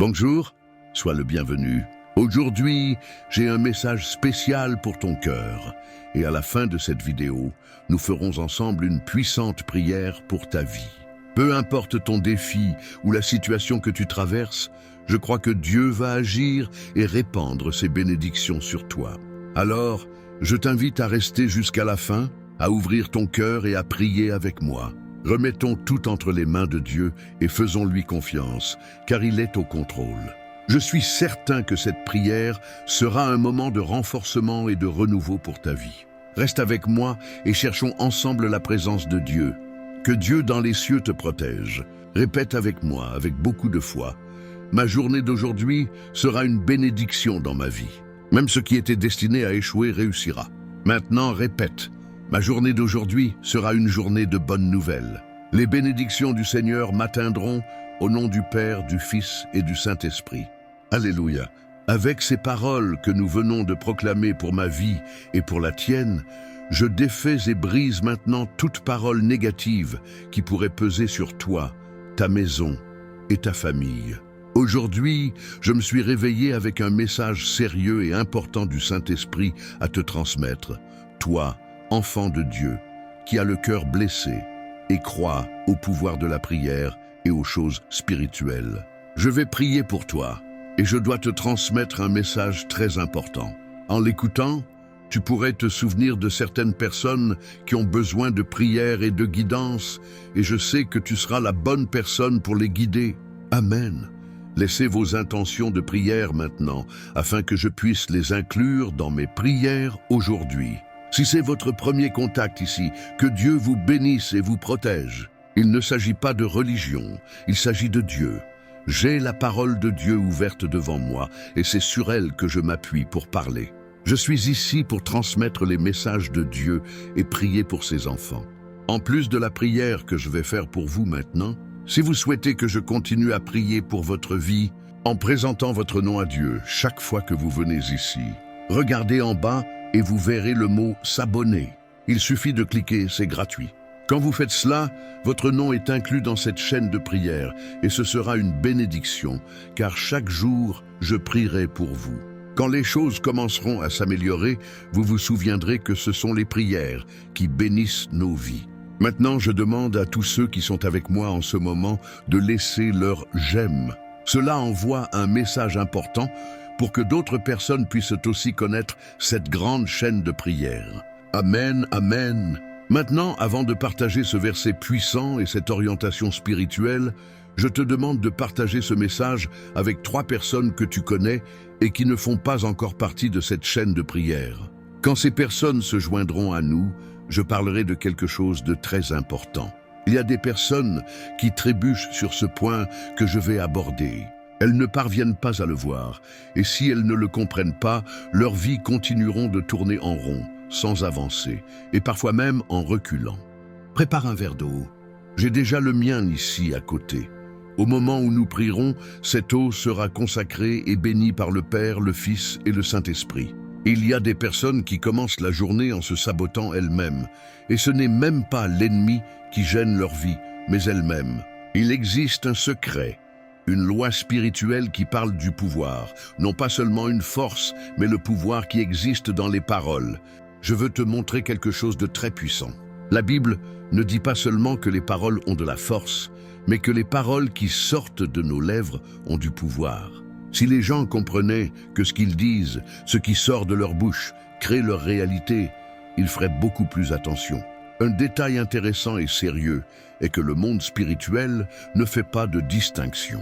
Bonjour, sois le bienvenu. Aujourd'hui, j'ai un message spécial pour ton cœur. Et à la fin de cette vidéo, nous ferons ensemble une puissante prière pour ta vie. Peu importe ton défi ou la situation que tu traverses, je crois que Dieu va agir et répandre ses bénédictions sur toi. Alors, je t'invite à rester jusqu'à la fin, à ouvrir ton cœur et à prier avec moi. Remettons tout entre les mains de Dieu et faisons-lui confiance, car il est au contrôle. Je suis certain que cette prière sera un moment de renforcement et de renouveau pour ta vie. Reste avec moi et cherchons ensemble la présence de Dieu. Que Dieu dans les cieux te protège. Répète avec moi, avec beaucoup de foi. Ma journée d'aujourd'hui sera une bénédiction dans ma vie. Même ce qui était destiné à échouer réussira. Maintenant, répète. Ma journée d'aujourd'hui sera une journée de bonnes nouvelles. Les bénédictions du Seigneur m'atteindront au nom du Père, du Fils et du Saint-Esprit. Alléluia. Avec ces paroles que nous venons de proclamer pour ma vie et pour la tienne, je défais et brise maintenant toute parole négative qui pourrait peser sur toi, ta maison et ta famille. Aujourd'hui, je me suis réveillé avec un message sérieux et important du Saint-Esprit à te transmettre. Toi, enfant de Dieu, qui a le cœur blessé et croit au pouvoir de la prière et aux choses spirituelles. Je vais prier pour toi et je dois te transmettre un message très important. En l'écoutant, tu pourrais te souvenir de certaines personnes qui ont besoin de prière et de guidance et je sais que tu seras la bonne personne pour les guider. Amen. Laissez vos intentions de prière maintenant afin que je puisse les inclure dans mes prières aujourd'hui. Si c'est votre premier contact ici, que Dieu vous bénisse et vous protège. Il ne s'agit pas de religion, il s'agit de Dieu. J'ai la parole de Dieu ouverte devant moi et c'est sur elle que je m'appuie pour parler. Je suis ici pour transmettre les messages de Dieu et prier pour ses enfants. En plus de la prière que je vais faire pour vous maintenant, si vous souhaitez que je continue à prier pour votre vie, en présentant votre nom à Dieu chaque fois que vous venez ici, regardez en bas et vous verrez le mot « s'abonner ». Il suffit de cliquer, c'est gratuit. Quand vous faites cela, votre nom est inclus dans cette chaîne de prière et ce sera une bénédiction, car chaque jour, je prierai pour vous. Quand les choses commenceront à s'améliorer, vous vous souviendrez que ce sont les prières qui bénissent nos vies. Maintenant, je demande à tous ceux qui sont avec moi en ce moment de laisser leur « j'aime ». Cela envoie un message important pour que d'autres personnes puissent aussi connaître cette grande chaîne de prière. Amen, amen. Maintenant, avant de partager ce verset puissant et cette orientation spirituelle, je te demande de partager ce message avec 3 personnes que tu connais et qui ne font pas encore partie de cette chaîne de prière. Quand ces personnes se joindront à nous, je parlerai de quelque chose de très important. Il y a des personnes qui trébuchent sur ce point que je vais aborder. Elles ne parviennent pas à le voir, et si elles ne le comprennent pas, leurs vies continueront de tourner en rond, sans avancer, et parfois même en reculant. Prépare un verre d'eau. J'ai déjà le mien ici à côté. Au moment où nous prierons, cette eau sera consacrée et bénie par le Père, le Fils et le Saint-Esprit. Il y a des personnes qui commencent la journée en se sabotant elles-mêmes, et ce n'est même pas l'ennemi qui gêne leur vie, mais elles-mêmes. Il existe un secret, une loi spirituelle qui parle du pouvoir, non pas seulement une force, mais le pouvoir qui existe dans les paroles. Je veux te montrer quelque chose de très puissant. La Bible ne dit pas seulement que les paroles ont de la force, mais que les paroles qui sortent de nos lèvres ont du pouvoir. Si les gens comprenaient que ce qu'ils disent, ce qui sort de leur bouche, crée leur réalité, ils feraient beaucoup plus attention. Un détail intéressant et sérieux est que le monde spirituel ne fait pas de distinction.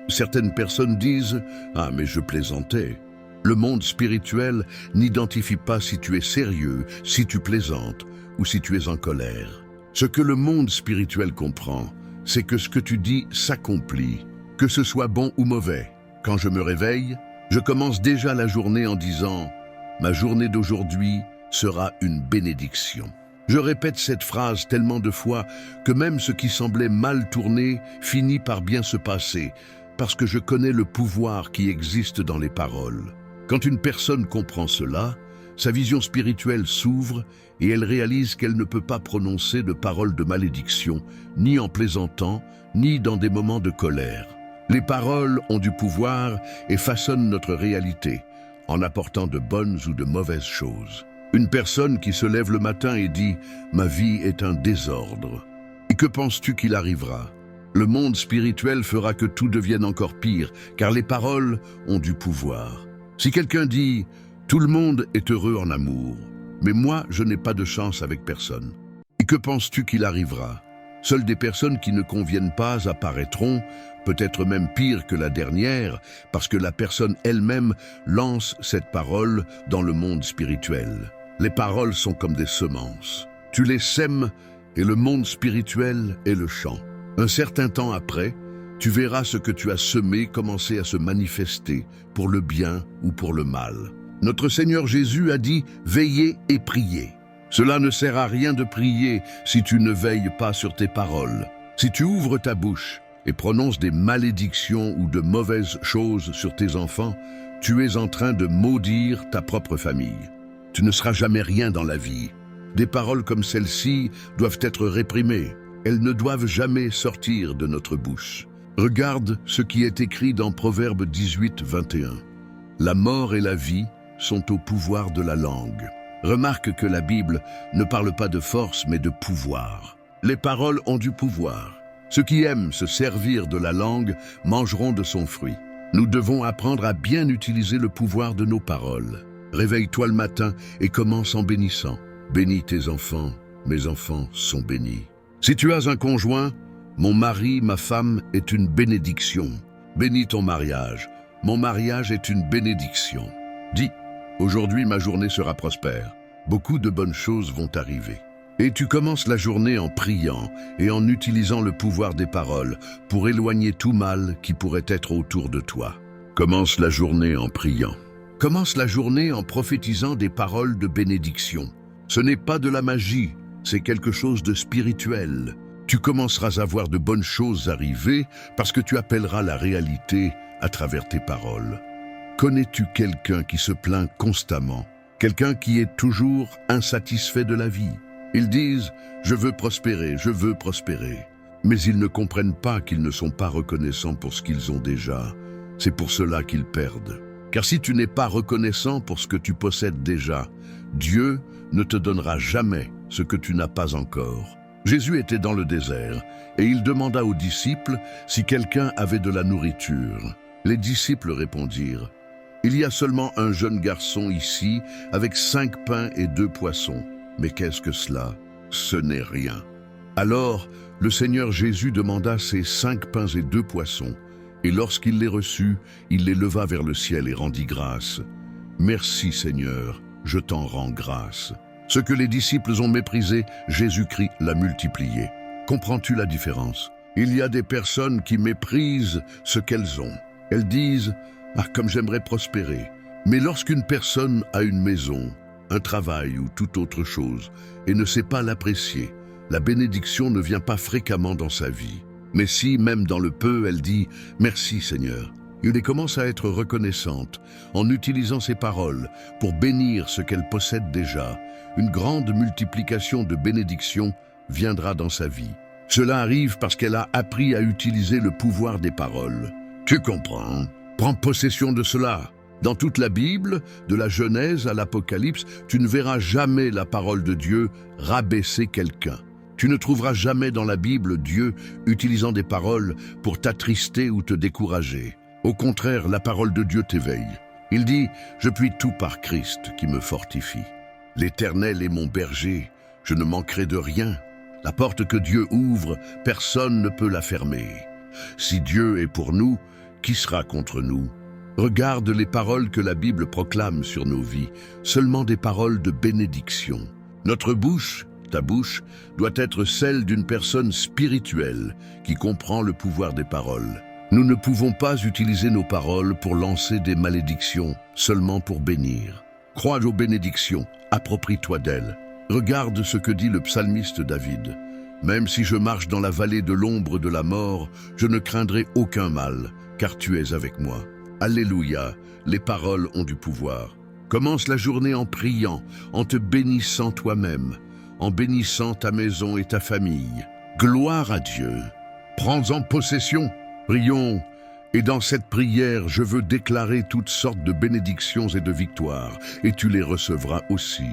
Certaines personnes disent « Ah, mais je plaisantais ». Le monde spirituel n'identifie pas si tu es sérieux, si tu plaisantes ou si tu es en colère. Ce que le monde spirituel comprend, c'est que ce que tu dis s'accomplit, que ce soit bon ou mauvais. Quand je me réveille, je commence déjà la journée en disant « Ma journée d'aujourd'hui sera une bénédiction ». Je répète cette phrase tellement de fois que même ce qui semblait mal tourner finit par bien se passer, parce que je connais le pouvoir qui existe dans les paroles. Quand une personne comprend cela, sa vision spirituelle s'ouvre et elle réalise qu'elle ne peut pas prononcer de paroles de malédiction, ni en plaisantant, ni dans des moments de colère. Les paroles ont du pouvoir et façonnent notre réalité, en apportant de bonnes ou de mauvaises choses. Une personne qui se lève le matin et dit « Ma vie est un désordre ». Et que penses-tu qu'il arrivera? Le monde spirituel fera que tout devienne encore pire, car les paroles ont du pouvoir. Si quelqu'un dit « Tout le monde est heureux en amour, mais moi je n'ai pas de chance avec personne », et que penses-tu qu'il arrivera? Seules des personnes qui ne conviennent pas apparaîtront, peut-être même pire que la dernière, parce que la personne elle-même lance cette parole dans le monde spirituel. Les paroles sont comme des semences. Tu les sèmes et le monde spirituel est le champ. Un certain temps après, tu verras ce que tu as semé commencer à se manifester, pour le bien ou pour le mal. Notre Seigneur Jésus a dit « Veillez et priez ». Cela ne sert à rien de prier si tu ne veilles pas sur tes paroles. Si tu ouvres ta bouche et prononces des malédictions ou de mauvaises choses sur tes enfants, tu es en train de maudire ta propre famille. Tu ne seras jamais rien dans la vie. Des paroles comme celles-ci doivent être réprimées. Elles ne doivent jamais sortir de notre bouche. Regarde ce qui est écrit dans Proverbe 18, 21. La mort et la vie sont au pouvoir de la langue. Remarque que la Bible ne parle pas de force mais de pouvoir. Les paroles ont du pouvoir. Ceux qui aiment se servir de la langue mangeront de son fruit. Nous devons apprendre à bien utiliser le pouvoir de nos paroles. Réveille-toi le matin et commence en bénissant. Bénis tes enfants, mes enfants sont bénis. Si tu as un conjoint, mon mari, ma femme est une bénédiction. Bénis ton mariage, mon mariage est une bénédiction. Dis, aujourd'hui ma journée sera prospère. Beaucoup de bonnes choses vont arriver. Et tu commences la journée en priant et en utilisant le pouvoir des paroles pour éloigner tout mal qui pourrait être autour de toi. Commence la journée en priant. Commence la journée en prophétisant des paroles de bénédiction. Ce n'est pas de la magie, c'est quelque chose de spirituel. Tu commenceras à voir de bonnes choses arriver parce que tu appelleras la réalité à travers tes paroles. Connais-tu quelqu'un qui se plaint constamment? Quelqu'un qui est toujours insatisfait de la vie? Ils disent « je veux prospérer, je veux prospérer ». Mais ils ne comprennent pas qu'ils ne sont pas reconnaissants pour ce qu'ils ont déjà. C'est pour cela qu'ils perdent. Car si tu n'es pas reconnaissant pour ce que tu possèdes déjà, Dieu ne te donnera jamais ce que tu n'as pas encore. Jésus était dans le désert et il demanda aux disciples si quelqu'un avait de la nourriture. Les disciples répondirent « Il y a seulement un jeune garçon ici avec 5 pains et 2 poissons. Mais qu'est-ce que cela? Ce n'est rien. » Alors, le Seigneur Jésus demanda ces 5 pains et 2 poissons, et lorsqu'il les reçut, il les leva vers le ciel et rendit grâce. « Merci Seigneur, je t'en rends grâce. » Ce que les disciples ont méprisé, Jésus-Christ l'a multiplié. Comprends-tu la différence? Il y a des personnes qui méprisent ce qu'elles ont. Elles disent « Ah, comme j'aimerais prospérer !» Mais lorsqu'une personne a une maison, un travail ou toute autre chose, et ne sait pas l'apprécier, la bénédiction ne vient pas fréquemment dans sa vie. Mais si, même dans le peu, elle dit « Merci Seigneur », il commence à être reconnaissante en utilisant ses paroles pour bénir ce qu'elle possède déjà. Une grande multiplication de bénédictions viendra dans sa vie. Cela arrive parce qu'elle a appris à utiliser le pouvoir des paroles. Tu comprends? Prends possession de cela. Dans toute la Bible, de la Genèse à l'Apocalypse, tu ne verras jamais la parole de Dieu rabaisser quelqu'un. Tu ne trouveras jamais dans la Bible Dieu utilisant des paroles pour t'attrister ou te décourager. Au contraire, la parole de Dieu t'éveille. Il dit « Je puis tout par Christ qui me fortifie. L'Éternel est mon berger, je ne manquerai de rien. La porte que Dieu ouvre, personne ne peut la fermer. Si Dieu est pour nous, qui sera contre nous? » Regarde les paroles que la Bible proclame sur nos vies, seulement des paroles de bénédiction. Notre bouche, ta bouche, doit être celle d'une personne spirituelle qui comprend le pouvoir des paroles. Nous ne pouvons pas utiliser nos paroles pour lancer des malédictions, seulement pour bénir. Crois aux bénédictions, approprie-toi d'elles. Regarde ce que dit le psalmiste David. « Même si je marche dans la vallée de l'ombre de la mort, je ne craindrai aucun mal, car tu es avec moi. » Alléluia, les paroles ont du pouvoir. Commence la journée en priant, en te bénissant toi-même, en bénissant ta maison et ta famille. Gloire à Dieu. Prends-en possession. Prions. Et dans cette prière, je veux déclarer toutes sortes de bénédictions et de victoires, et tu les recevras aussi.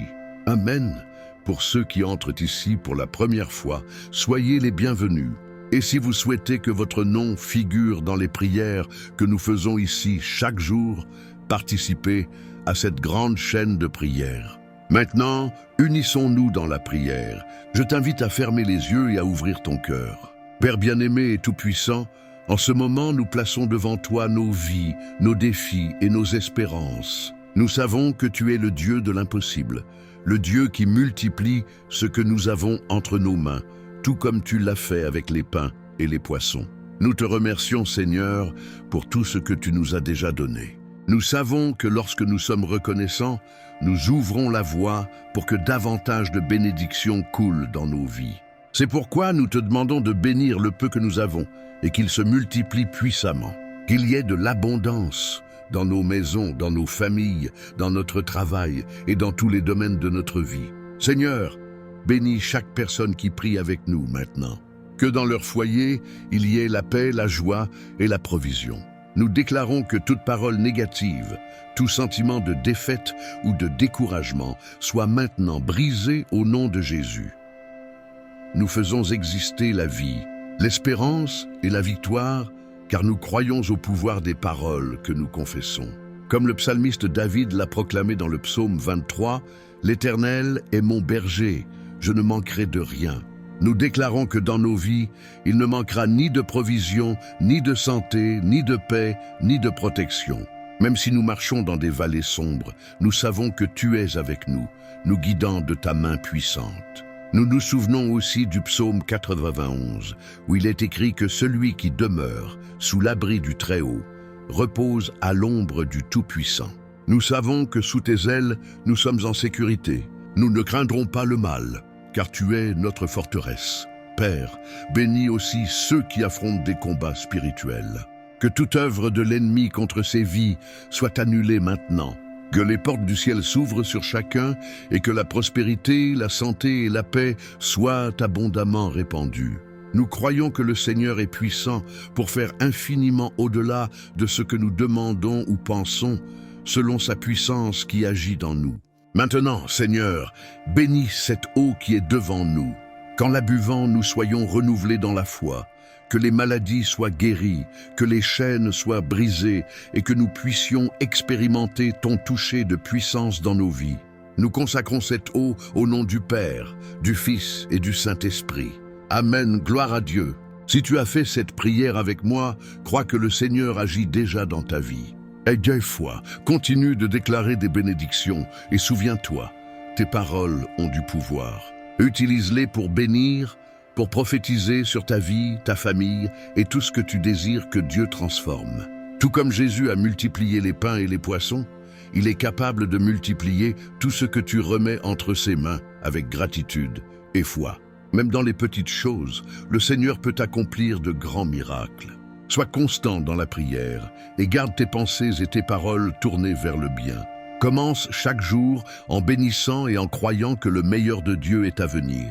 Amen. Pour ceux qui entrent ici pour la première fois, soyez les bienvenus. Et si vous souhaitez que votre nom figure dans les prières que nous faisons ici chaque jour, participez à cette grande chaîne de prières. Maintenant, unissons-nous dans la prière. Je t'invite à fermer les yeux et à ouvrir ton cœur. Père bien-aimé et tout-puissant, en ce moment, nous plaçons devant toi nos vies, nos défis et nos espérances. Nous savons que tu es le Dieu de l'impossible, le Dieu qui multiplie ce que nous avons entre nos mains, tout comme tu l'as fait avec les pains et les poissons. Nous te remercions, Seigneur, pour tout ce que tu nous as déjà donné. Nous savons que lorsque nous sommes reconnaissants, nous ouvrons la voie pour que davantage de bénédictions coulent dans nos vies. C'est pourquoi nous te demandons de bénir le peu que nous avons et qu'il se multiplie puissamment, qu'il y ait de l'abondance dans nos maisons, dans nos familles, dans notre travail et dans tous les domaines de notre vie. Seigneur, bénis chaque personne qui prie avec nous maintenant. Que dans leur foyer, il y ait la paix, la joie et la provision. Nous déclarons que toute parole négative, tout sentiment de défaite ou de découragement soit maintenant brisé au nom de Jésus. Nous faisons exister la vie, l'espérance et la victoire, car nous croyons au pouvoir des paroles que nous confessons. Comme le psalmiste David l'a proclamé dans le psaume 23, « L'Éternel est mon berger, je ne manquerai de rien. » Nous déclarons que dans nos vies, il ne manquera ni de provision, ni de santé, ni de paix, ni de protection. Même si nous marchons dans des vallées sombres, nous savons que tu es avec nous, nous guidant de ta main puissante. Nous nous souvenons aussi du psaume 91, où il est écrit que celui qui demeure sous l'abri du Très-Haut repose à l'ombre du Tout-Puissant. Nous savons que sous tes ailes, nous sommes en sécurité. Nous ne craindrons pas le mal, car tu es notre forteresse. Père, bénis aussi ceux qui affrontent des combats spirituels. Que toute œuvre de l'ennemi contre ces vies soit annulée maintenant. Que les portes du ciel s'ouvrent sur chacun et que la prospérité, la santé et la paix soient abondamment répandues. Nous croyons que le Seigneur est puissant pour faire infiniment au-delà de ce que nous demandons ou pensons, selon sa puissance qui agit dans nous. Maintenant, Seigneur, bénis cette eau qui est devant nous. Qu'en la buvant, nous soyons renouvelés dans la foi, que les maladies soient guéries, que les chaînes soient brisées et que nous puissions expérimenter ton toucher de puissance dans nos vies. Nous consacrons cette eau au nom du Père, du Fils et du Saint-Esprit. Amen, gloire à Dieu. Si tu as fait cette prière avec moi, crois que le Seigneur agit déjà dans ta vie. Aie foi, continue de déclarer des bénédictions et souviens-toi, tes paroles ont du pouvoir. Utilise-les pour bénir, pour prophétiser sur ta vie, ta famille et tout ce que tu désires que Dieu transforme. Tout comme Jésus a multiplié les pains et les poissons, il est capable de multiplier tout ce que tu remets entre ses mains avec gratitude et foi. Même dans les petites choses, le Seigneur peut accomplir de grands miracles. Sois constant dans la prière et garde tes pensées et tes paroles tournées vers le bien. Commence chaque jour en bénissant et en croyant que le meilleur de Dieu est à venir.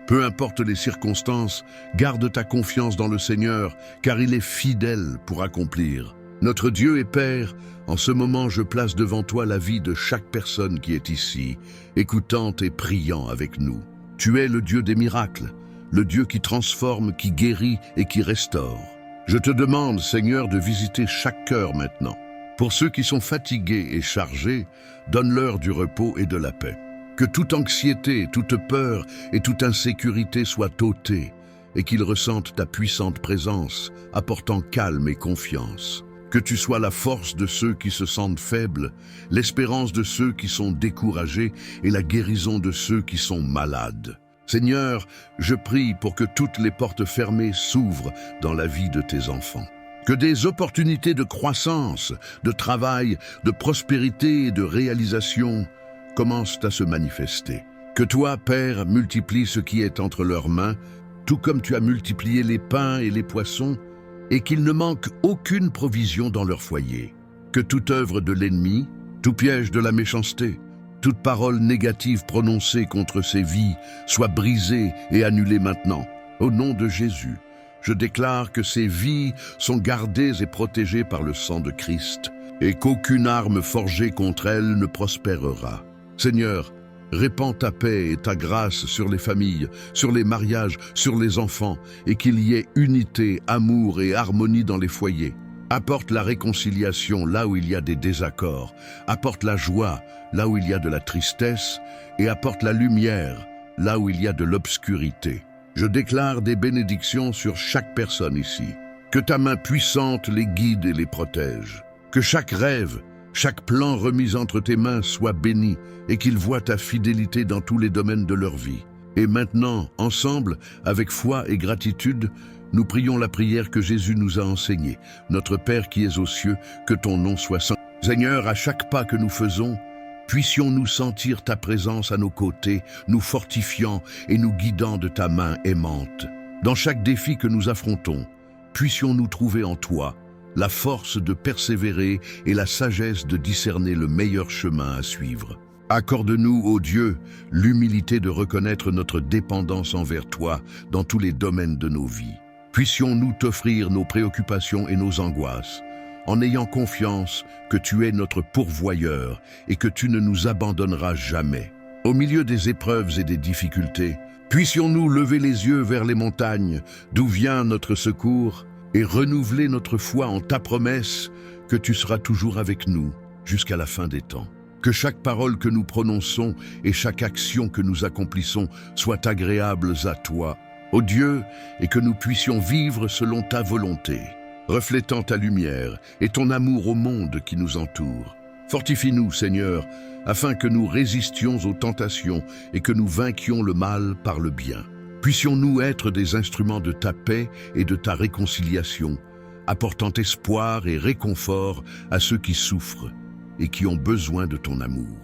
Peu importe les circonstances, garde ta confiance dans le Seigneur, car il est fidèle pour accomplir. Notre Dieu et Père, en ce moment je place devant toi la vie de chaque personne qui est ici, écoutant et priant avec nous. Tu es le Dieu des miracles, le Dieu qui transforme, qui guérit et qui restaure. Je te demande, Seigneur, de visiter chaque cœur maintenant. Pour ceux qui sont fatigués et chargés, donne-leur du repos et de la paix. Que toute anxiété, toute peur et toute insécurité soient ôtées et qu'ils ressentent ta puissante présence, apportant calme et confiance. Que tu sois la force de ceux qui se sentent faibles, l'espérance de ceux qui sont découragés et la guérison de ceux qui sont malades. Seigneur, je prie pour que toutes les portes fermées s'ouvrent dans la vie de tes enfants. Que des opportunités de croissance, de travail, de prospérité et de réalisation commencent à se manifester. Que toi, Père, multiplie ce qui est entre leurs mains, tout comme tu as multiplié les pains et les poissons, et qu'il ne manque aucune provision dans leur foyer. Que toute œuvre de l'ennemi, tout piège de la méchanceté, toute parole négative prononcée contre ces vies soit brisée et annulée maintenant. Au nom de Jésus, Je déclare que ces vies sont gardées et protégées par le sang de Christ et qu'aucune arme forgée contre elles ne prospérera. Seigneur, répands ta paix et ta grâce sur les familles, sur les mariages, sur les enfants, et qu'il y ait unité, amour et harmonie dans les foyers. Apporte la réconciliation là où il y a des désaccords, apporte la joie là où il y a de la tristesse, et apporte la lumière là où il y a de l'obscurité. Je déclare des bénédictions sur chaque personne ici. Que ta main puissante les guide et les protège. Que chaque rêve, chaque plan remis entre tes mains soit béni et qu'ils voient ta fidélité dans tous les domaines de leur vie. Et maintenant, ensemble, avec foi et gratitude, nous prions la prière que Jésus nous a enseignée. Notre Père qui es aux cieux, que ton nom soit saint. Seigneur, à chaque pas que nous faisons, puissions-nous sentir ta présence à nos côtés, nous fortifiant et nous guidant de ta main aimante. Dans chaque défi que nous affrontons, puissions-nous trouver en toi la force de persévérer et la sagesse de discerner le meilleur chemin à suivre. Accorde-nous, ô Dieu, l'humilité de reconnaître notre dépendance envers toi dans tous les domaines de nos vies. Puissions-nous t'offrir nos préoccupations et nos angoisses, en ayant confiance que tu es notre pourvoyeur et que tu ne nous abandonneras jamais. Au milieu des épreuves et des difficultés, puissions-nous lever les yeux vers les montagnes, d'où vient notre secours, et renouveler notre foi en ta promesse que tu seras toujours avec nous jusqu'à la fin des temps. Que chaque parole que nous prononçons et chaque action que nous accomplissons soient agréables à toi, ô Dieu, et que nous puissions vivre selon ta volonté, reflétant ta lumière et ton amour au monde qui nous entoure. Fortifie-nous, Seigneur, afin que nous résistions aux tentations et que nous vainquions le mal par le bien. Puissions-nous être des instruments de ta paix et de ta réconciliation, apportant espoir et réconfort à ceux qui souffrent et qui ont besoin de ton amour.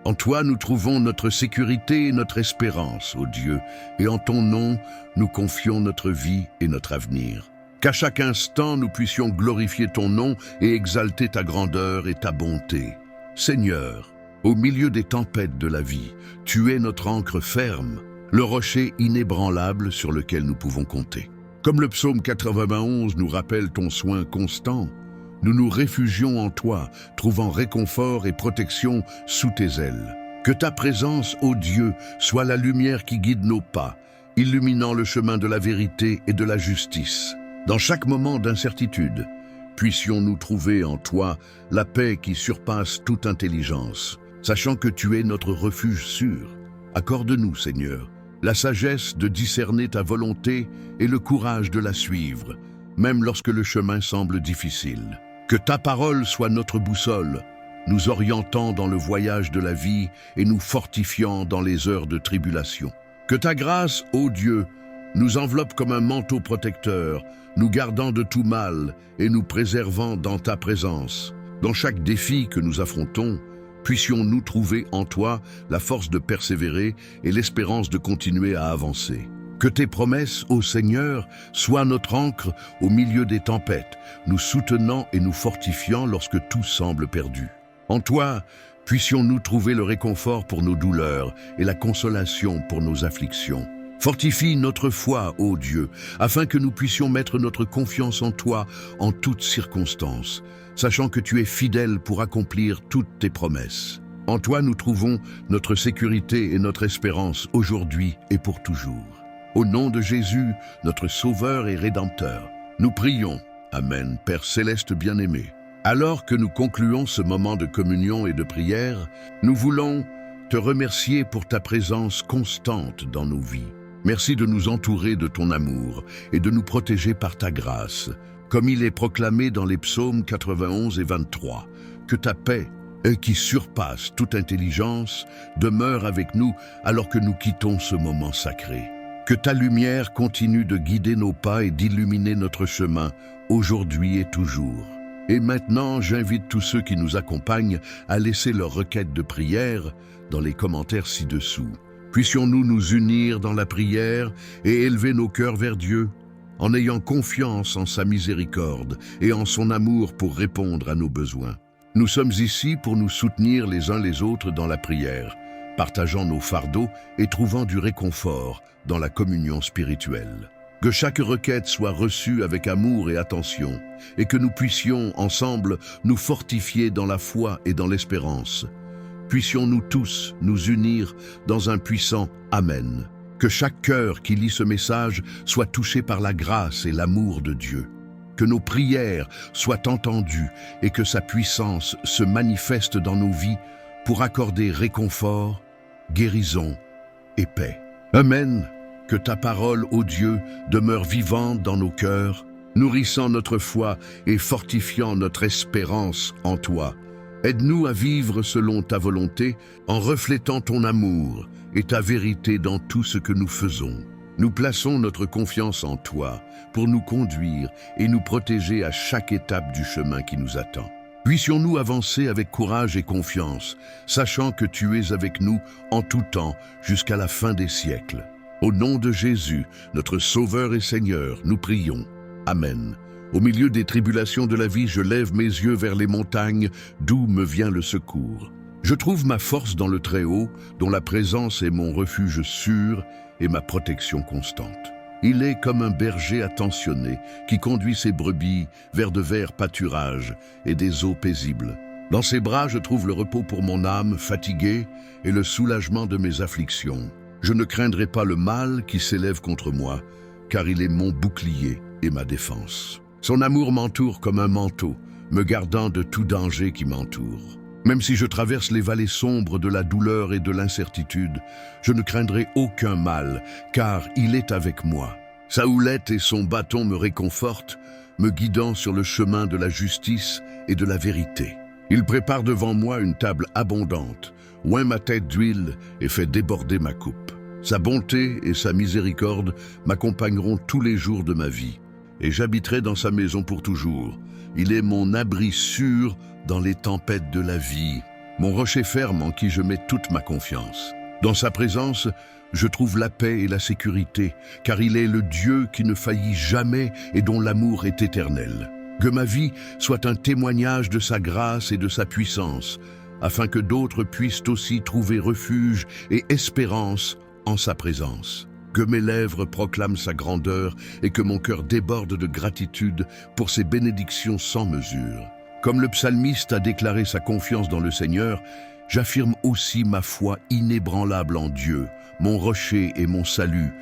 En toi, nous trouvons notre sécurité et notre espérance, ô Dieu, et en ton nom, nous confions notre vie et notre avenir. Qu'à chaque instant, nous puissions glorifier ton nom et exalter ta grandeur et ta bonté. Seigneur, au milieu des tempêtes de la vie, tu es notre ancre ferme, le rocher inébranlable sur lequel nous pouvons compter. Comme le psaume 91 nous rappelle ton soin constant, nous nous réfugions en toi, trouvant réconfort et protection sous tes ailes. Que ta présence, ô Dieu, soit la lumière qui guide nos pas, illuminant le chemin de la vérité et de la justice. Dans chaque moment d'incertitude, puissions-nous trouver en toi la paix qui surpasse toute intelligence, sachant que tu es notre refuge sûr. Accorde-nous, Seigneur, la sagesse de discerner ta volonté et le courage de la suivre, même lorsque le chemin semble difficile. Que ta parole soit notre boussole, nous orientant dans le voyage de la vie et nous fortifiant dans les heures de tribulation. Que ta grâce, ô Dieu, nous enveloppe comme un manteau protecteur, nous gardant de tout mal et nous préservant dans ta présence. Dans chaque défi que nous affrontons, puissions-nous trouver en toi la force de persévérer et l'espérance de continuer à avancer. Que tes promesses, ô Seigneur, soient notre ancre au milieu des tempêtes, nous soutenant et nous fortifiant lorsque tout semble perdu. En toi, puissions-nous trouver le réconfort pour nos douleurs et la consolation pour nos afflictions. Fortifie notre foi, ô Dieu, afin que nous puissions mettre notre confiance en toi en toutes circonstances, sachant que tu es fidèle pour accomplir toutes tes promesses. En toi, nous trouvons notre sécurité et notre espérance aujourd'hui et pour toujours. Au nom de Jésus, notre Sauveur et Rédempteur, nous prions. Amen, Père céleste bien-aimé. Alors que nous concluons ce moment de communion et de prière, nous voulons te remercier pour ta présence constante dans nos vies. Merci de nous entourer de ton amour et de nous protéger par ta grâce, comme il est proclamé dans les psaumes 91 et 23. Que ta paix, qui surpasse toute intelligence, demeure avec nous alors que nous quittons ce moment sacré. Que ta lumière continue de guider nos pas et d'illuminer notre chemin, aujourd'hui et toujours. Et maintenant, j'invite tous ceux qui nous accompagnent à laisser leur requête de prière dans les commentaires ci-dessous. Puissions-nous nous unir dans la prière et élever nos cœurs vers Dieu, en ayant confiance en sa miséricorde et en son amour pour répondre à nos besoins. Nous sommes ici pour nous soutenir les uns les autres dans la prière, partageant nos fardeaux et trouvant du réconfort dans la communion spirituelle. Que chaque requête soit reçue avec amour et attention, et que nous puissions, ensemble, nous fortifier dans la foi et dans l'espérance. Puissions-nous tous nous unir dans un puissant Amen. Que chaque cœur qui lit ce message soit touché par la grâce et l'amour de Dieu. Que nos prières soient entendues et que sa puissance se manifeste dans nos vies pour accorder réconfort, guérison et paix. Amen. Que ta parole, ô Dieu, demeure vivante dans nos cœurs, nourrissant notre foi et fortifiant notre espérance en toi. Aide-nous à vivre selon ta volonté, en reflétant ton amour et ta vérité dans tout ce que nous faisons. Nous plaçons notre confiance en toi pour nous conduire et nous protéger à chaque étape du chemin qui nous attend. Puissions-nous avancer avec courage et confiance, sachant que tu es avec nous en tout temps jusqu'à la fin des siècles. Au nom de Jésus, notre Sauveur et Seigneur, nous prions. Amen. Au milieu des tribulations de la vie, je lève mes yeux vers les montagnes, d'où me vient le secours. Je trouve ma force dans le Très-Haut, dont la présence est mon refuge sûr et ma protection constante. Il est comme un berger attentionné qui conduit ses brebis vers de verts pâturages et des eaux paisibles. Dans ses bras, je trouve le repos pour mon âme fatiguée et le soulagement de mes afflictions. Je ne craindrai pas le mal qui s'élève contre moi, car il est mon bouclier et ma défense. Son amour m'entoure comme un manteau, me gardant de tout danger qui m'entoure. Même si je traverse les vallées sombres de la douleur et de l'incertitude, je ne craindrai aucun mal, car il est avec moi. Sa houlette et son bâton me réconfortent, me guidant sur le chemin de la justice et de la vérité. Il prépare devant moi une table abondante, oint ma tête d'huile et fait déborder ma coupe. Sa bonté et sa miséricorde m'accompagneront tous les jours de ma vie, et j'habiterai dans sa maison pour toujours. Il est mon abri sûr dans les tempêtes de la vie, mon rocher ferme en qui je mets toute ma confiance. Dans sa présence, je trouve la paix et la sécurité, car il est le Dieu qui ne faillit jamais et dont l'amour est éternel. Que ma vie soit un témoignage de sa grâce et de sa puissance, afin que d'autres puissent aussi trouver refuge et espérance en sa présence. Que mes lèvres proclament sa grandeur et que mon cœur déborde de gratitude pour ses bénédictions sans mesure. Comme le psalmiste a déclaré sa confiance dans le Seigneur, j'affirme aussi ma foi inébranlable en Dieu, mon rocher et mon salut,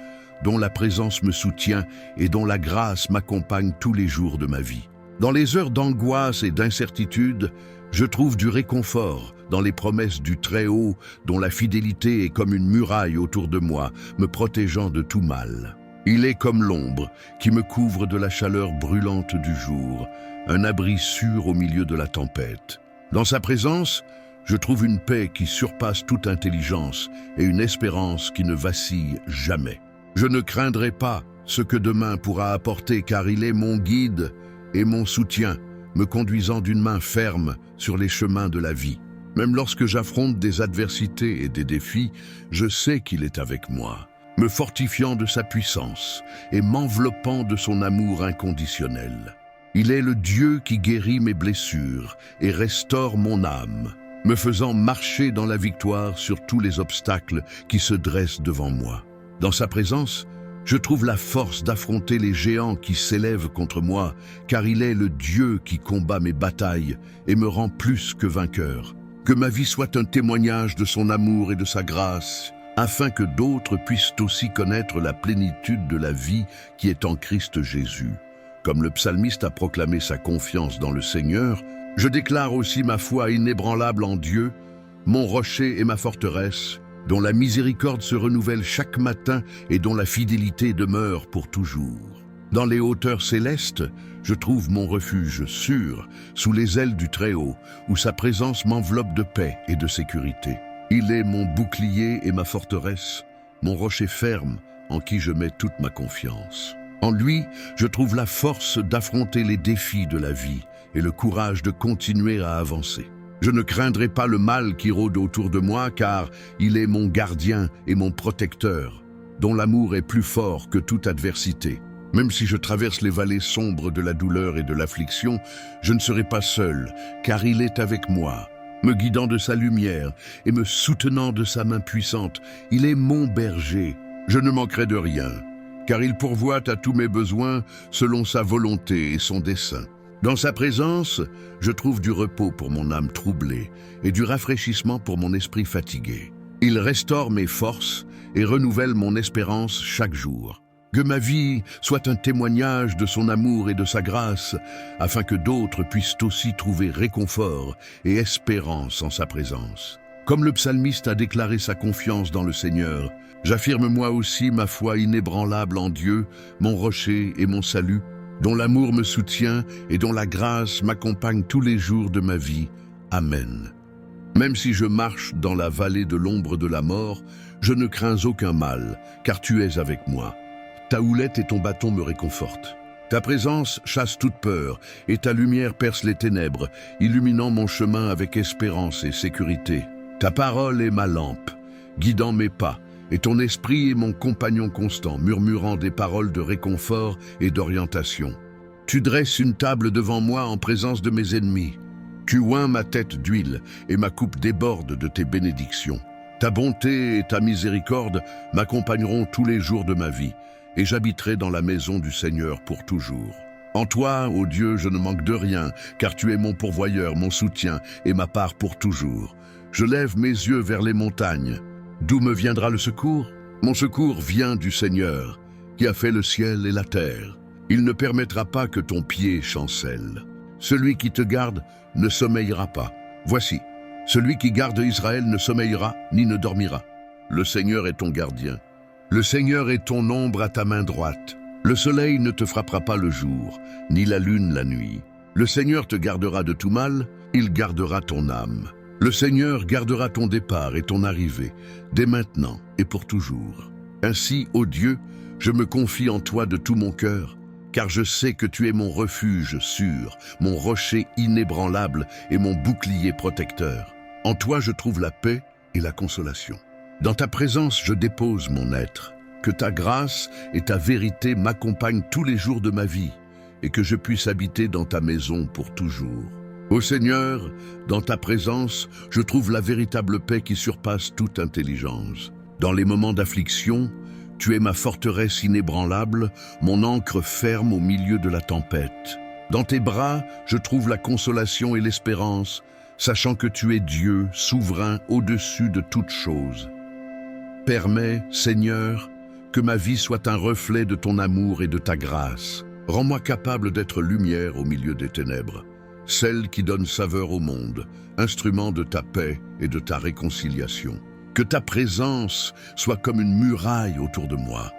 dont la présence me soutient et dont la grâce m'accompagne tous les jours de ma vie. Dans les heures d'angoisse et d'incertitude, je trouve du réconfort dans les promesses du Très-Haut, dont la fidélité est comme une muraille autour de moi, me protégeant de tout mal. Il est comme l'ombre qui me couvre de la chaleur brûlante du jour, un abri sûr au milieu de la tempête. Dans sa présence, je trouve une paix qui surpasse toute intelligence et une espérance qui ne vacille jamais. Je ne craindrai pas ce que demain pourra apporter, car il est mon guide et mon soutien, me conduisant d'une main ferme sur les chemins de la vie. Même lorsque j'affronte des adversités et des défis, je sais qu'il est avec moi, me fortifiant de sa puissance et m'enveloppant de son amour inconditionnel. Il est le Dieu qui guérit mes blessures et restaure mon âme, me faisant marcher dans la victoire sur tous les obstacles qui se dressent devant moi. Dans sa présence, je trouve la force d'affronter les géants qui s'élèvent contre moi, car il est le Dieu qui combat mes batailles et me rend plus que vainqueur. Que ma vie soit un témoignage de son amour et de sa grâce, afin que d'autres puissent aussi connaître la plénitude de la vie qui est en Christ Jésus. Comme le psalmiste a proclamé sa confiance dans le Seigneur, je déclare aussi ma foi inébranlable en Dieu, mon rocher et ma forteresse, dont la miséricorde se renouvelle chaque matin et dont la fidélité demeure pour toujours. Dans les hauteurs célestes, je trouve mon refuge sûr, sous les ailes du Très-Haut, où sa présence m'enveloppe de paix et de sécurité. Il est mon bouclier et ma forteresse, mon rocher ferme en qui je mets toute ma confiance. En lui, je trouve la force d'affronter les défis de la vie et le courage de continuer à avancer. Je ne craindrai pas le mal qui rôde autour de moi, car il est mon gardien et mon protecteur, dont l'amour est plus fort que toute adversité. Même si je traverse les vallées sombres de la douleur et de l'affliction, je ne serai pas seul, car il est avec moi, me guidant de sa lumière et me soutenant de sa main puissante. Il est mon berger, je ne manquerai de rien. car il pourvoit à tous mes besoins selon sa volonté et son dessein. Dans sa présence, je trouve du repos pour mon âme troublée et du rafraîchissement pour mon esprit fatigué. Il restaure mes forces et renouvelle mon espérance chaque jour. Que ma vie soit un témoignage de son amour et de sa grâce, afin que d'autres puissent aussi trouver réconfort et espérance en sa présence. Comme le psalmiste a déclaré sa confiance dans le Seigneur, j'affirme moi aussi ma foi inébranlable en Dieu, mon rocher et mon salut, dont l'amour me soutient et dont la grâce m'accompagne tous les jours de ma vie. Amen. Même si je marche dans la vallée de l'ombre de la mort, je ne crains aucun mal, car tu es avec moi. Ta houlette et ton bâton me réconfortent. Ta présence chasse toute peur, et ta lumière perce les ténèbres, illuminant mon chemin avec espérance et sécurité. Ta parole est ma lampe, guidant mes pas, et ton esprit est mon compagnon constant, murmurant des paroles de réconfort et d'orientation. Tu dresses une table devant moi en présence de mes ennemis. Tu oins ma tête d'huile, et ma coupe déborde de tes bénédictions. Ta bonté et ta miséricorde m'accompagneront tous les jours de ma vie, et j'habiterai dans la maison du Seigneur pour toujours. En toi, ô Dieu, je ne manque de rien, car tu es mon pourvoyeur, mon soutien et ma part pour toujours. Je lève mes yeux vers les montagnes. D'où me viendra le secours? Mon secours vient du Seigneur, qui a fait le ciel et la terre. Il ne permettra pas que ton pied chancelle. Celui qui te garde ne sommeillera pas. Voici, celui qui garde Israël ne sommeillera ni ne dormira. Le Seigneur est ton gardien. Le Seigneur est ton ombre à ta main droite. Le soleil ne te frappera pas le jour, ni la lune la nuit. Le Seigneur te gardera de tout mal, il gardera ton âme. Le Seigneur gardera ton départ et ton arrivée, dès maintenant et pour toujours. Ainsi, ô Dieu, je me confie en toi de tout mon cœur, car je sais que tu es mon refuge sûr, mon rocher inébranlable et mon bouclier protecteur. En toi je trouve la paix et la consolation. Dans ta présence je dépose mon être. Que ta grâce et ta vérité m'accompagnent tous les jours de ma vie, et que je puisse habiter dans ta maison pour toujours. Ô Seigneur, dans ta présence, je trouve la véritable paix qui surpasse toute intelligence. Dans les moments d'affliction, tu es ma forteresse inébranlable, mon ancre ferme au milieu de la tempête. Dans tes bras, je trouve la consolation et l'espérance, sachant que tu es Dieu, souverain au-dessus de toutes choses. Permets, Seigneur, que ma vie soit un reflet de ton amour et de ta grâce. Rends-moi capable d'être lumière au milieu des ténèbres, celle qui donne saveur au monde, instrument de ta paix et de ta réconciliation. Que ta présence soit comme une muraille autour de moi,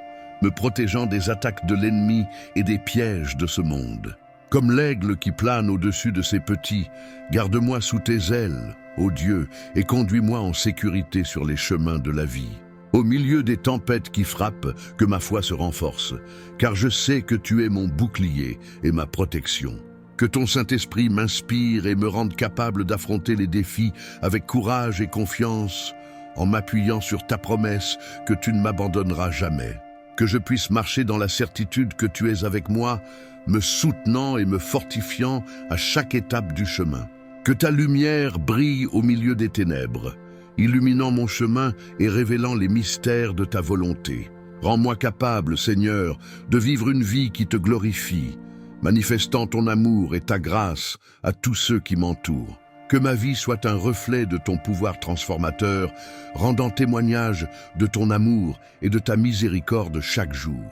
me protégeant des attaques de l'ennemi et des pièges de ce monde. Comme l'aigle qui plane au-dessus de ses petits, garde-moi sous tes ailes, ô Dieu, et conduis-moi en sécurité sur les chemins de la vie. Au milieu des tempêtes qui frappent, que ma foi se renforce, car je sais que tu es mon bouclier et ma protection. Que ton Saint-Esprit m'inspire et me rende capable d'affronter les défis avec courage et confiance, en m'appuyant sur ta promesse que tu ne m'abandonneras jamais. Que je puisse marcher dans la certitude que tu es avec moi, me soutenant et me fortifiant à chaque étape du chemin. Que ta lumière brille au milieu des ténèbres, illuminant mon chemin et révélant les mystères de ta volonté. Rends-moi capable, Seigneur, de vivre une vie qui te glorifie, manifestant ton amour et ta grâce à tous ceux qui m'entourent. Que ma vie soit un reflet de ton pouvoir transformateur, rendant témoignage de ton amour et de ta miséricorde chaque jour.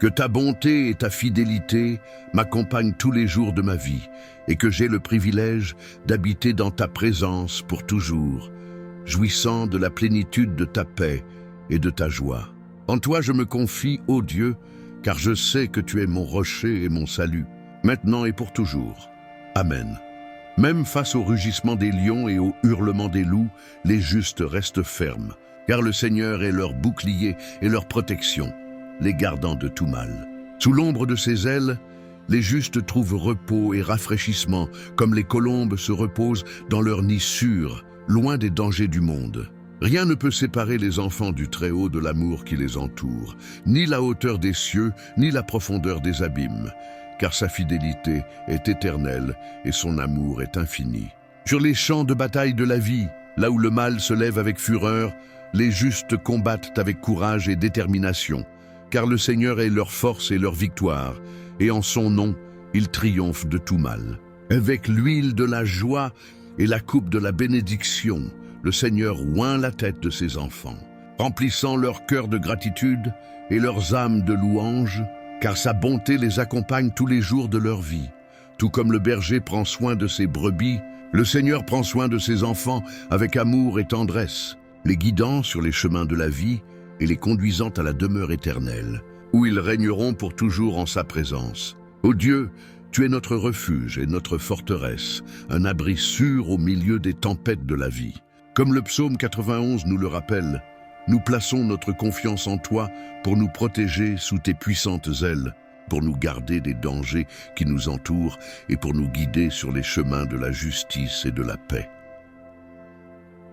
Que ta bonté et ta fidélité m'accompagnent tous les jours de ma vie, et que j'ai le privilège d'habiter dans ta présence pour toujours, jouissant de la plénitude de ta paix et de ta joie. En toi je me confie, ô Dieu, car je sais que tu es mon rocher et mon salut, maintenant et pour toujours. Amen. Même face au rugissement des lions et au hurlement des loups, les justes restent fermes, car le Seigneur est leur bouclier et leur protection, les gardant de tout mal. Sous l'ombre de ses ailes, les justes trouvent repos et rafraîchissement, comme les colombes se reposent dans leur nid sûr, loin des dangers du monde. Rien ne peut séparer les enfants du Très-Haut de l'amour qui les entoure, ni la hauteur des cieux, ni la profondeur des abîmes, car sa fidélité est éternelle et son amour est infini. Sur les champs de bataille de la vie, là où le mal se lève avec fureur, les justes combattent avec courage et détermination, car le Seigneur est leur force et leur victoire, et en son nom, ils triomphent de tout mal. Avec l'huile de la joie et la coupe de la bénédiction, le Seigneur oint la tête de ses enfants, remplissant leur cœur de gratitude et leurs âmes de louange, car sa bonté les accompagne tous les jours de leur vie. Tout comme le berger prend soin de ses brebis, le Seigneur prend soin de ses enfants avec amour et tendresse, les guidant sur les chemins de la vie et les conduisant à la demeure éternelle, où ils régneront pour toujours en sa présence. Ô Dieu, tu es notre refuge et notre forteresse, un abri sûr au milieu des tempêtes de la vie. Comme le psaume 91 nous le rappelle, nous plaçons notre confiance en toi pour nous protéger sous tes puissantes ailes, pour nous garder des dangers qui nous entourent et pour nous guider sur les chemins de la justice et de la paix.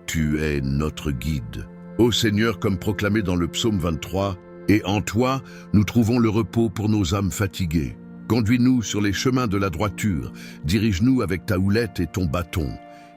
Tu es notre guide. Ô Seigneur, comme proclamé dans le psaume 23, et en toi, nous trouvons le repos pour nos âmes fatiguées. Conduis-nous sur les chemins de la droiture, dirige-nous avec ta houlette et ton bâton,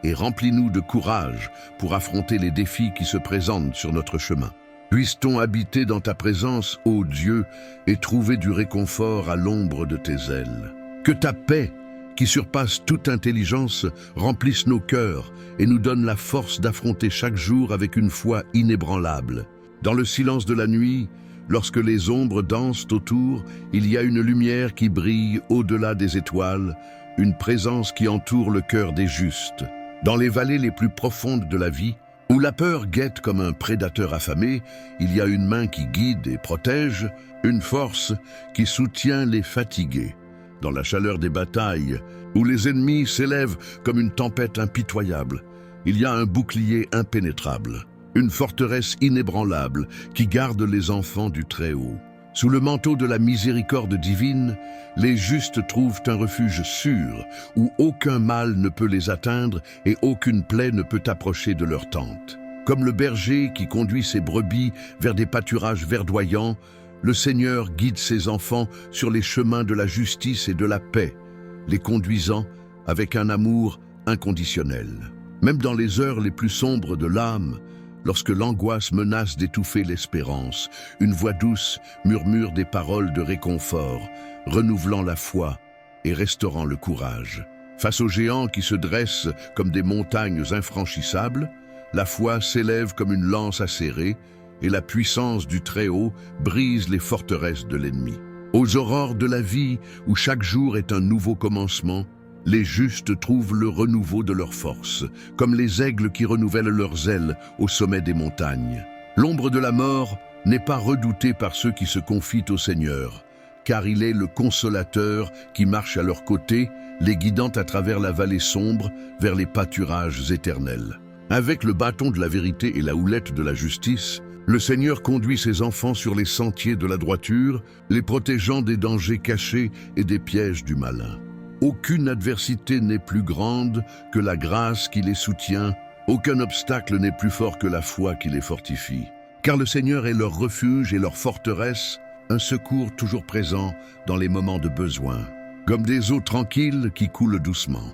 et remplis-nous de courage pour affronter les défis qui se présentent sur notre chemin. Puisse-t-on habiter dans ta présence, ô Dieu, et trouver du réconfort à l'ombre de tes ailes. Que ta paix, qui surpasse toute intelligence, remplisse nos cœurs et nous donne la force d'affronter chaque jour avec une foi inébranlable. Dans le silence de la nuit, lorsque les ombres dansent autour, il y a une lumière qui brille au-delà des étoiles, une présence qui entoure le cœur des justes. Dans les vallées les plus profondes de la vie, où la peur guette comme un prédateur affamé, il y a une main qui guide et protège, une force qui soutient les fatigués. Dans la chaleur des batailles, où les ennemis s'élèvent comme une tempête impitoyable, il y a un bouclier impénétrable, une forteresse inébranlable qui garde les enfants du Très-Haut. Sous le manteau de la miséricorde divine, les justes trouvent un refuge sûr, où aucun mal ne peut les atteindre et aucune plaie ne peut approcher de leur tente. Comme le berger qui conduit ses brebis vers des pâturages verdoyants, le Seigneur guide ses enfants sur les chemins de la justice et de la paix, les conduisant avec un amour inconditionnel. Même dans les heures les plus sombres de l'âme, lorsque l'angoisse menace d'étouffer l'espérance, une voix douce murmure des paroles de réconfort, renouvelant la foi et restaurant le courage. Face aux géants qui se dressent comme des montagnes infranchissables, la foi s'élève comme une lance acérée et la puissance du Très-Haut brise les forteresses de l'ennemi. Aux aurores de la vie, où chaque jour est un nouveau commencement, les justes trouvent le renouveau de leurs forces, comme les aigles qui renouvellent leurs ailes au sommet des montagnes. L'ombre de la mort n'est pas redoutée par ceux qui se confient au Seigneur, car il est le consolateur qui marche à leur côté, les guidant à travers la vallée sombre vers les pâturages éternels. Avec le bâton de la vérité et la houlette de la justice, le Seigneur conduit ses enfants sur les sentiers de la droiture, les protégeant des dangers cachés et des pièges du malin. Aucune adversité n'est plus grande que la grâce qui les soutient, aucun obstacle n'est plus fort que la foi qui les fortifie. Car le Seigneur est leur refuge et leur forteresse, un secours toujours présent dans les moments de besoin. Comme des eaux tranquilles qui coulent doucement,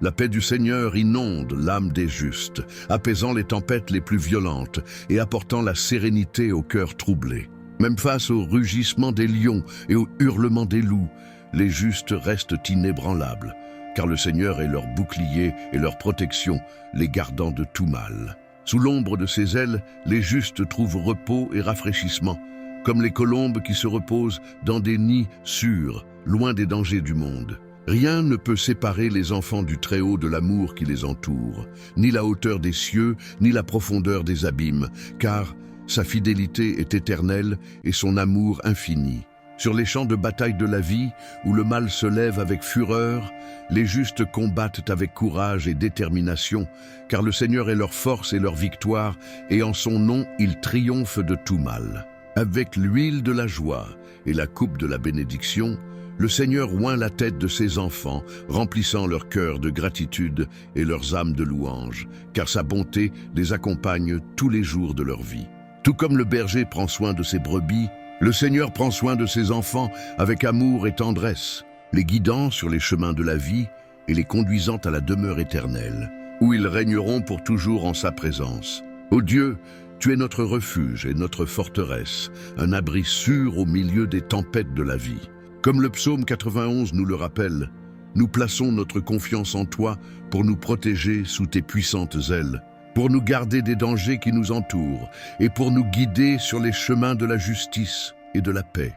la paix du Seigneur inonde l'âme des justes, apaisant les tempêtes les plus violentes et apportant la sérénité au cœur troublé. Même face au rugissement des lions et au hurlement des loups, les justes restent inébranlables, car le Seigneur est leur bouclier et leur protection, les gardant de tout mal. Sous l'ombre de ses ailes, les justes trouvent repos et rafraîchissement, comme les colombes qui se reposent dans des nids sûrs, loin des dangers du monde. Rien ne peut séparer les enfants du Très-Haut de l'amour qui les entoure, ni la hauteur des cieux, ni la profondeur des abîmes, car sa fidélité est éternelle et son amour infini. Sur les champs de bataille de la vie, où le mal se lève avec fureur, les justes combattent avec courage et détermination, car le Seigneur est leur force et leur victoire, et en son nom, ils triomphent de tout mal. Avec l'huile de la joie et la coupe de la bénédiction, le Seigneur oint la tête de ses enfants, remplissant leur cœur de gratitude et leurs âmes de louange, car sa bonté les accompagne tous les jours de leur vie. Tout comme le berger prend soin de ses brebis, le Seigneur prend soin de ses enfants avec amour et tendresse, les guidant sur les chemins de la vie et les conduisant à la demeure éternelle, où ils régneront pour toujours en sa présence. Ô Dieu, Tu es notre refuge et notre forteresse, un abri sûr au milieu des tempêtes de la vie. Comme le psaume 91 nous le rappelle, nous plaçons notre confiance en toi pour nous protéger sous tes puissantes ailes, pour nous garder des dangers qui nous entourent et pour nous guider sur les chemins de la justice et de la paix.